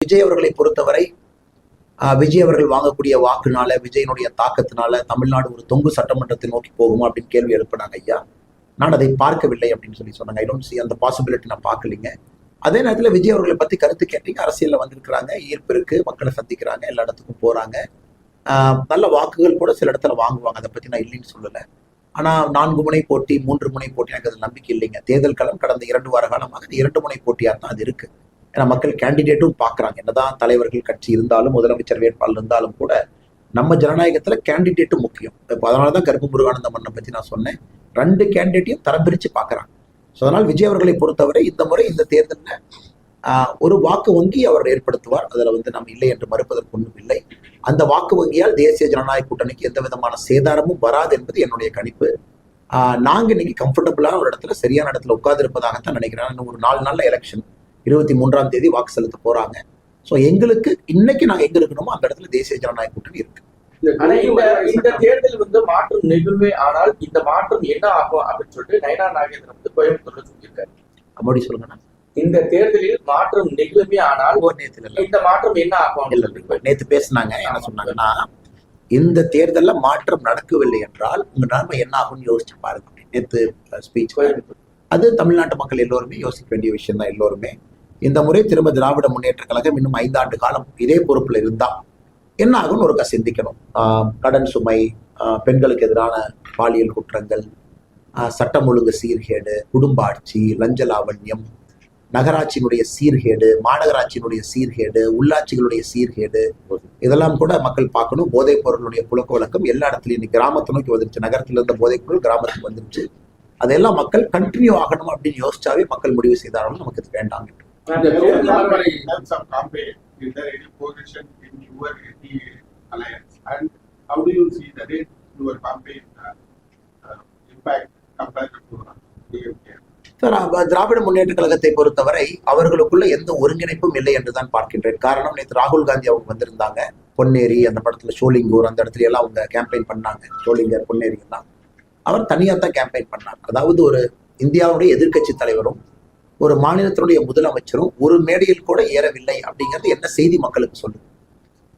விஜய் அவர்களை பொறுத்தவரை விஜய் அவர்கள் வாங்கக்கூடிய வாக்குனால, விஜயனுடைய தாக்கத்தினால தமிழ்நாடு ஒரு தொங்கு சட்டமன்றத்தை நோக்கி போகுமா அப்படின்னு கேள்வி எழுப்பினாங்க ஐயா. நான் அதை பார்க்கவில்லை அப்படின்னு சொன்னாங்க. ஐ டோன்ட் சி அந்த பாசிபிலிட்டி நான் பார்க்கலிங்க. அதே நேரத்தில் விஜய் அவர்களை பற்றி கருத்து கேட்டீங்க. அரசியலில் வந்திருக்கிறாங்க, ஈர்ப்பு இருக்கு, மக்களை சந்திக்கிறாங்க, எல்லா இடத்துக்கும் போறாங்க. நல்ல வாக்குகள் கூட சில இடத்துல வாங்குவாங்க, அதை பற்றி நான் இல்லைன்னு சொல்லலை. ஆனால் 4 முனை போட்டி 3 முனை போட்டி எனக்கு அது நம்பிக்கை இல்லைங்க. தேர்தல் களம் கடந்த 2 வார காலமாக 2 முனை போட்டியாக தான் அது இருக்கு. ஏன்னா மக்கள் கேண்டிடேட்டும் பார்க்குறாங்க. என்னதான் தலைவர்கள் கட்சி இருந்தாலும், முதலமைச்சர் வேட்பாளர் இருந்தாலும் கூட நம்ம ஜனநாயகத்துல கேண்டிடேட்டும் முக்கியம். இப்போ அதனால தான் கருப்பு முருகானந்த மன்னனை பற்றி நான் சொன்னேன். 2 கேண்டிடேட்டையும் தரம் பிரித்து பார்க்குறாங்க. ஸோ அதனால் விஜய் அவர்களை பொறுத்தவரை இந்த முறை இந்த தேர்தலில் ஒரு வாக்கு வங்கி அவர் ஏற்படுத்துவார். அதில் நம்ம இல்லை என்று மறுப்பதற்கு ஒன்றும் இல்லை. அந்த வாக்கு வங்கியால் தேசிய ஜனநாயக கூட்டணிக்கு எந்த விதமான சேதாரமும் வராது என்பது என்னுடைய கணிப்பு. நாங்கள் இன்னைக்கு கம்ஃபர்டபுளான ஒரு இடத்துல, சரியான இடத்துல உட்கார்ந்து இருப்பதாகத்தான் நினைக்கிறேன். இன்னும் ஒரு 4 நாள்ல எலெக்ஷன், 23ஆம் தேதி வாக்கு செலுத்த போறாங்க. ஸோ எங்களுக்கு இன்னைக்கு நாங்கள் எங்க இருக்கணுமோ அந்த இடத்துல தேசிய ஜனநாயக கூட்டணி இருக்கு. இந்த தேர்தல் மாற்றம் நிகழ்வே, ஆனால் இந்த மாற்றம் என்ன ஆகும் அப்படின்னு சொல்லிட்டு நயனா நாகேந்திரன் கோயம்புத்தூர்ல சொல்லியிருக்காரு. அப்படி சொல்லுங்க. இந்த தேர்தலில் மாற்றம் நிகழ்வே, ஆனால் இந்த மாற்றம் என்ன ஆகும்? நேற்று பேசினாங்க. என்ன சொன்னாங்கன்னா, இந்த தேர்தல்ல மாற்றம் நடக்கவில்லை என்றால் உங்க நிலைமை என்ன ஆகும்னு யோசிச்சு பாருங்க. நேற்று ஸ்பீச் அது தமிழ்நாட்டு மக்கள் எல்லோருமே யோசிக்க வேண்டிய விஷயம் தான். எல்லோருமே இந்த முறை திரும்ப திராவிட முன்னேற்ற கழகம் இன்னும் 5 ஆண்டு காலம் இதே பொறுப்புல இருந்தா என்ன ஆகும்னு ஒரு சிந்திக்கணும். கடன் சுமை, பெண்களுக்கு எதிரான பாலியல் குற்றங்கள், சட்டம் ஒழுங்கு சீர்கேடு, குடும்ப ஆட்சி, லஞ்ச லாவண்யம், நகராட்சியினுடைய சீர்கேடு, மாநகராட்சியினுடைய சீர்கேடு, உள்ளாட்சிகளுடைய சீர்கேடு, இதெல்லாம் கூட மக்கள் பார்க்கணும். போதைப் பொருளுடைய புழக்க வழக்கம் எல்லா இடத்துலையும் இன்னைக்கு கிராமத்தை நோக்கி வந்துருச்சு. நகரத்தில் இருந்த போதைப் பொருள் கிராமத்துக்கு வந்துருச்சு. அதெல்லாம் மக்கள் கண்டினியூ ஆகணும் அப்படின்னு யோசிச்சாவே மக்கள் முடிவு செய்தாலும் நமக்கு இது வேண்டாம் என்று. திராவிட முன்னேற்ற கழகத்தை பொறுத்தவரை அவர்களுக்குள்ள எந்த ஒருங்கிணைப்பும் இல்லை என்றுதான் பார்க்கின்றேன். காரணம், நேற்று ராகுல் காந்தி அவங்க வந்திருந்தாங்க. பொன்னேரி அந்த படத்துல ஷோலிங்கூர் அந்த இடத்துல எல்லாம் அவங்க கேம்பெயின் பண்ணாங்க. ஷோலிங்கர், பொன்னேரி எல்லாம் அவர் தனியா தான் கேம்பெயின் பண்ணாங்க. அதாவது ஒரு இந்தியாவுடைய எதிர்கட்சி தலைவரும் ஒரு மாநிலத்தினுடைய முதலமைச்சரும் ஒரு மேடையில் கூட ஏறவில்லை அப்படிங்கிறது என்ன செய்தி மக்களுக்கு சொல்லுது?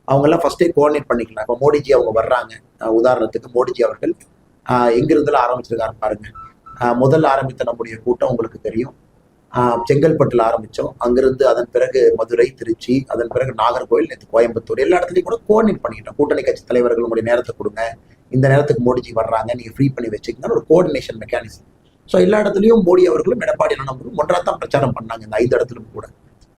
அவங்க எல்லாம் ஃபர்ஸ்டே கோஆர்டினேட் பண்ணிக்கலாம். இப்போ மோடிஜி அவங்க வர்றாங்க. உதாரணத்துக்கு மோடிஜி அவர்கள் எங்கிருந்தெல்லாம் ஆரம்பிச்சிருக்காரு பாருங்க. முதல்ல ஆரம்பித்த நம்முடைய கூட்டம் உங்களுக்கு தெரியும். செங்கல்பட்டுல ஆரம்பிச்சோம். அங்கிருந்து அதன் பிறகு மதுரை, திருச்சி, அதன் பிறகு நாகர்கோவில், நேற்று கோயம்புத்தூர், எல்லா இடத்துலையும் கூட கோஆர்டினேட் பண்ணிட்டோம். கூட்டணி கட்சி தலைவர்கள் உங்களுடைய நேரத்தை கொடுங்க, இந்த நேரத்துக்கு மோடிஜி வர்றாங்க, நீங்க ஃப்ரீ பண்ணி வச்சுக்கங்க, ஒரு கோஆர்டினேஷன் மெக்கானிசம். ஸோ எல்லா இடத்துலையும் மோடி அவர்களும் எடப்பாடி நம்பரும் ஒன்றாக தான் பிரச்சாரம் பண்ணாங்க இந்த 5 இடத்துலையும் கூட.